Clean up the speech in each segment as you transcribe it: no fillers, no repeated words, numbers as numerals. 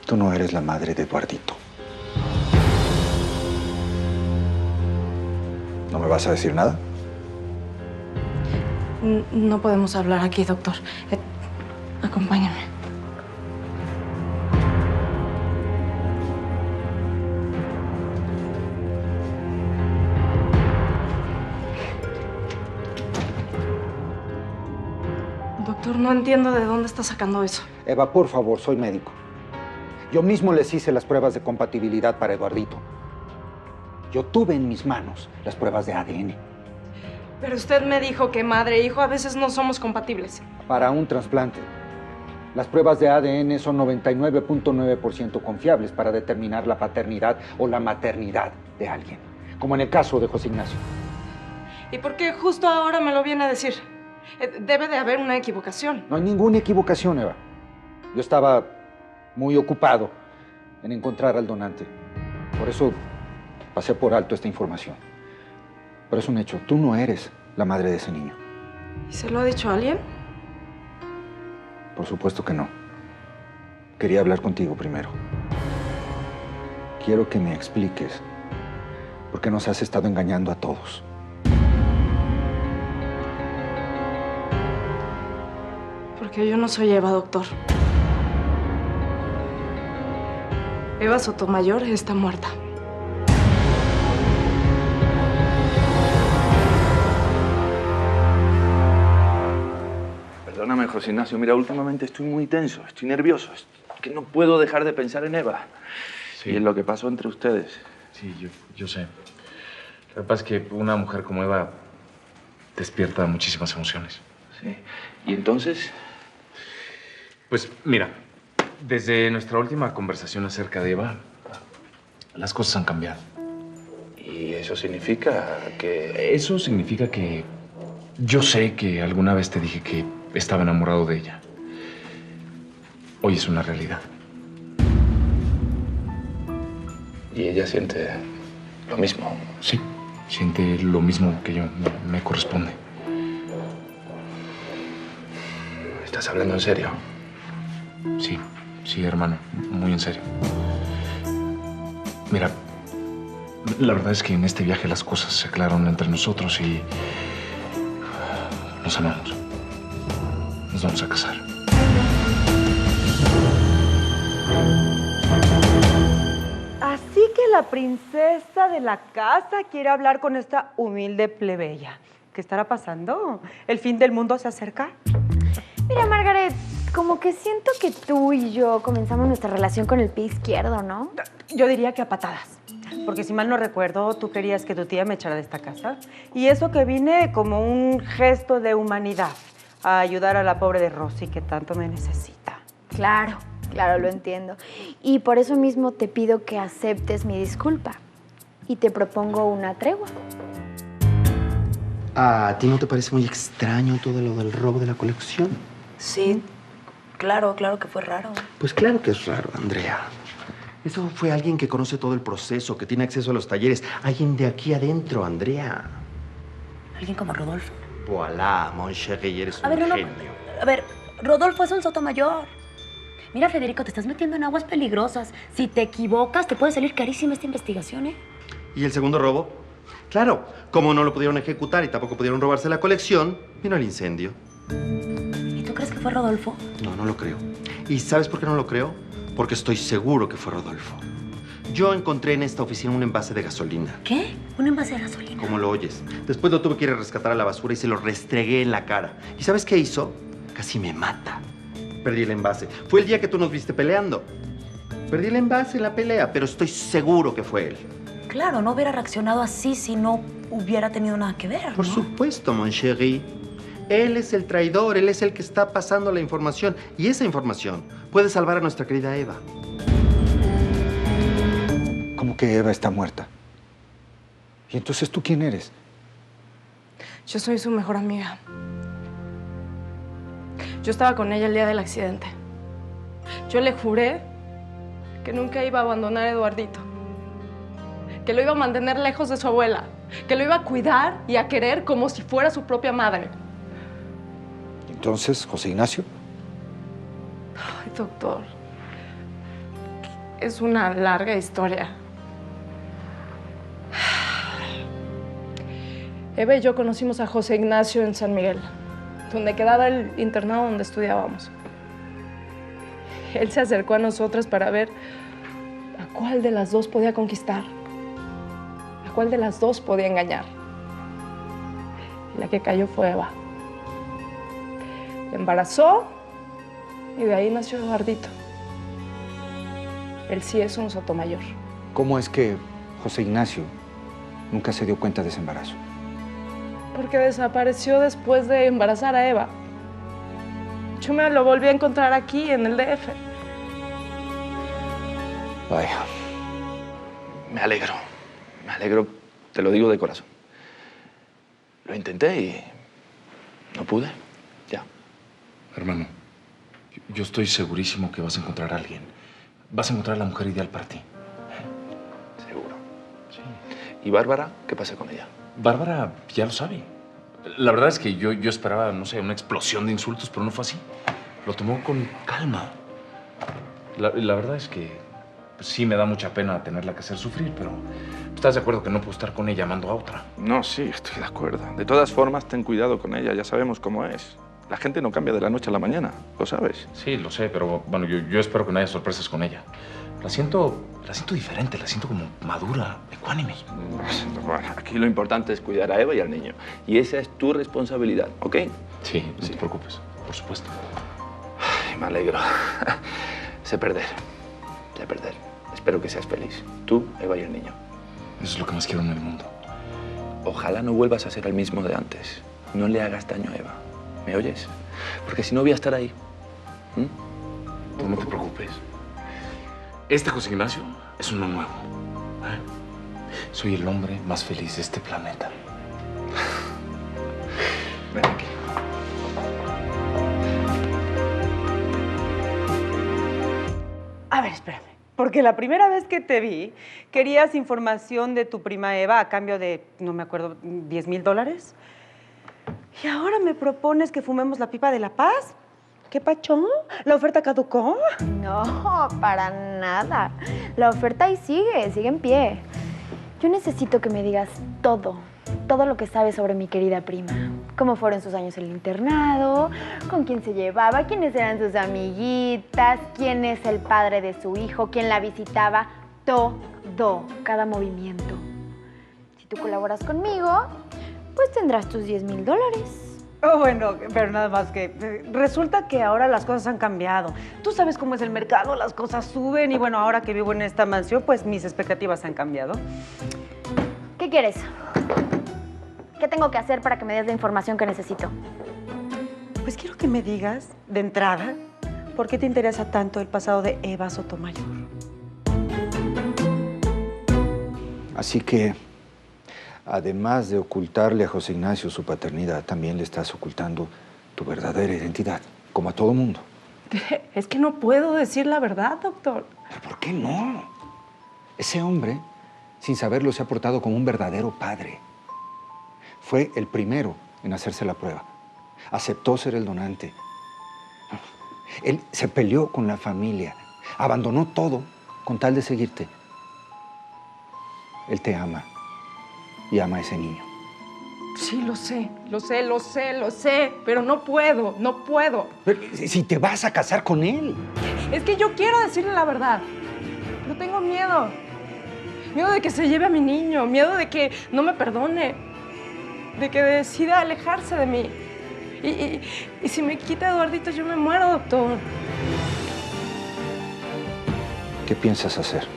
Tú no eres la madre de Eduardito. ¿No me vas a decir nada? No podemos hablar aquí, doctor. Acompáñame. Doctor, no entiendo de dónde está sacando eso. Eva, por favor, soy médico. Yo mismo les hice las pruebas de compatibilidad para Eduardito. Yo tuve en mis manos las pruebas de ADN. Pero usted me dijo que madre e hijo a veces no somos compatibles. Para un trasplante, las pruebas de ADN son 99.9% confiables para determinar la paternidad o la maternidad de alguien, como en el caso de José Ignacio. ¿Y por qué justo ahora me lo viene a decir? Debe de haber una equivocación. No hay ninguna equivocación, Eva. Yo estaba muy ocupado en encontrar al donante. Por eso pasé por alto esta información. Pero es un hecho, tú no eres la madre de ese niño. ¿Y se lo ha dicho a alguien? Por supuesto que no. Quería hablar contigo primero. Quiero que me expliques por qué nos has estado engañando a todos. Porque yo no soy Eva, doctor. Eva Sotomayor está muerta. Perdóname, José Ignacio. Mira, últimamente estoy muy tenso, estoy nervioso. Es que no puedo dejar de pensar en Eva. Sí. Y en lo que pasó entre ustedes. Sí, yo sé. Lo que pasa es que una mujer como Eva despierta muchísimas emociones. Sí. ¿Y entonces? Pues mira, desde nuestra última conversación acerca de Eva, las cosas han cambiado. ¿Y eso significa que...? Eso significa que yo sé que alguna vez te dije que estaba enamorado de ella. Hoy es una realidad. ¿Y ella siente lo mismo? Sí, siente lo mismo que yo. Me corresponde. ¿Estás hablando en serio? Sí, hermano. Muy en serio. Mira, la verdad es que en este viaje las cosas se aclararon entre nosotros y nos amamos. Nos vamos a casar. Así que la princesa de la casa quiere hablar con esta humilde plebeya. ¿Qué estará pasando? ¿El fin del mundo se acerca? Mira, Margaret, como que siento que tú y yo comenzamos nuestra relación con el pie izquierdo, ¿no? Yo diría que a patadas. Porque si mal no recuerdo, tú querías que tu tía me echara de esta casa. Y eso que vine como un gesto de humanidad a ayudar a la pobre de Rosy que tanto me necesita. Claro, lo entiendo. Y por eso mismo te pido que aceptes mi disculpa. Y te propongo una tregua. ¿A ti no te parece muy extraño todo lo del robo de la colección? Sí, claro que fue raro. Pues claro que es raro, Andrea. Eso fue alguien que conoce todo el proceso, que tiene acceso a los talleres. Alguien de aquí adentro, Andrea. Alguien como Rodolfo. Voilà, mon chéri, eres un genio. A ver, Rodolfo es un sotomayor. Mira, Federico, te estás metiendo en aguas peligrosas. Si te equivocas, te puede salir carísima esta investigación, ¿eh? ¿Y el segundo robo? Claro, como no lo pudieron ejecutar y tampoco pudieron robarse la colección, vino el incendio. ¿Y tú crees que fue Rodolfo? No lo creo. ¿Y sabes por qué no lo creo? Porque estoy seguro que fue Rodolfo. Yo encontré en esta oficina un envase de gasolina. ¿Qué? ¿Un envase de gasolina? ¿Cómo lo oyes? Después lo tuve que ir a rescatar a la basura y se lo restregué en la cara. ¿Y sabes qué hizo? Casi me mata. Perdí el envase. Fue el día que tú nos viste peleando. Perdí el envase en la pelea, pero estoy seguro que fue él. Claro, no hubiera reaccionado así si no hubiera tenido nada que ver, ¿no? Por supuesto, mon chéri. Él es el traidor, él es el que está pasando la información. Y esa información puede salvar a nuestra querida Eva. ¿Cómo que Eva está muerta? ¿Y entonces tú quién eres? Yo soy su mejor amiga. Yo estaba con ella el día del accidente. Yo le juré que nunca iba a abandonar a Eduardito. Que lo iba a mantener lejos de su abuela. Que lo iba a cuidar y a querer como si fuera su propia madre. Entonces, José Ignacio. Ay, doctor. Es una larga historia. Eva y yo conocimos a José Ignacio en San Miguel, donde quedaba el internado donde estudiábamos. Él se acercó a nosotras para ver a cuál de las dos podía conquistar, a cuál de las dos podía engañar. Y la que cayó fue Eva. La embarazó y de ahí nació Eduardito. Él sí es un sotomayor. ¿Cómo es que José Ignacio nunca se dio cuenta de ese embarazo? Porque desapareció después de embarazar a Eva. Yo me lo volví a encontrar aquí, en el DF. Vaya. Me alegro, te lo digo de corazón. Lo intenté y no pude, ya. Hermano, yo estoy segurísimo que vas a encontrar a alguien. Vas a encontrar a la mujer ideal para ti. Seguro. Sí. ¿Y Bárbara? ¿Qué pasa con ella? Bárbara ya lo sabe. La verdad es que yo esperaba, no sé, una explosión de insultos, pero no fue así. Lo tomó con calma. La verdad es que pues, sí me da mucha pena tenerla que hacer sufrir, pero ¿estás de acuerdo que no puedo estar con ella amando a otra? No, sí, estoy de acuerdo. De todas formas, ten cuidado con ella, ya sabemos cómo es. La gente no cambia de la noche a la mañana, ¿lo sabes? Sí, lo sé, pero bueno, yo espero que no haya sorpresas con ella. La siento diferente, la siento como madura, ecuánime. Bueno, aquí lo importante es cuidar a Eva y al niño. Y esa es tu responsabilidad, ¿ok? Sí, no te preocupes, por supuesto. Ay, me alegro. Sé perder. Espero que seas feliz. Tú, Eva y el niño. Eso es lo que más quiero en el mundo. Ojalá no vuelvas a ser el mismo de antes. No le hagas daño a Eva. ¿Me oyes? Porque si no voy a estar ahí. Tú no te preocupes. Este José Ignacio es uno nuevo. Soy el hombre más feliz de este planeta. Ven aquí. A ver, espérame. Porque la primera vez que te vi, querías información de tu prima Eva a cambio de, no me acuerdo, $10,000. ¿Y ahora me propones que fumemos la pipa de la paz? ¿Qué pacho? ¿La oferta caducó? No, para nada. La oferta ahí sigue en pie. Yo necesito que me digas todo lo que sabes sobre mi querida prima. Cómo fueron sus años en el internado, con quién se llevaba, quiénes eran sus amiguitas, quién es el padre de su hijo, quién la visitaba, todo, cada movimiento. Si tú colaboras conmigo, pues tendrás tus $10,000. Oh, bueno, pero nada más que resulta que ahora las cosas han cambiado. Tú sabes cómo es el mercado, las cosas suben y bueno, ahora que vivo en esta mansión, pues mis expectativas han cambiado. ¿Qué quieres? ¿Qué tengo que hacer para que me des la información que necesito? Pues quiero que me digas, de entrada, ¿por qué te interesa tanto el pasado de Eva Sotomayor? Así que, además de ocultarle a José Ignacio su paternidad, también le estás ocultando tu verdadera identidad, como a todo mundo. Es que no puedo decir la verdad, doctor. ¿Pero por qué no? Ese hombre, sin saberlo, se ha portado como un verdadero padre. Fue el primero en hacerse la prueba. Aceptó ser el donante. Él se peleó con la familia. Abandonó todo con tal de seguirte. Él te ama. Y ama a ese niño. Sí, lo sé, pero no puedo. Pero si te vas a casar con él. Es que yo quiero decirle la verdad, pero tengo miedo. Miedo de que se lleve a mi niño, miedo de que no me perdone, de que decida alejarse de mí. Y si me quita a Eduardito, yo me muero, doctor. ¿Qué piensas hacer?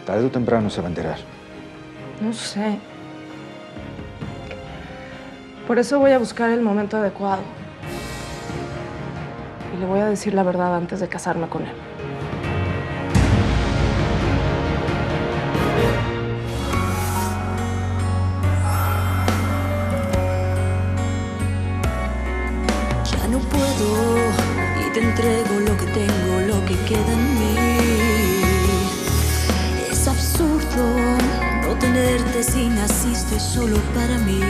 Tarde o temprano se va a enterar. No sé. Por eso voy a buscar el momento adecuado. Y le voy a decir la verdad antes de casarme con él. Ya no puedo y te entrego lo que tengo, lo que queda en mí. Es absurdo no tenerte si naciste solo para mí.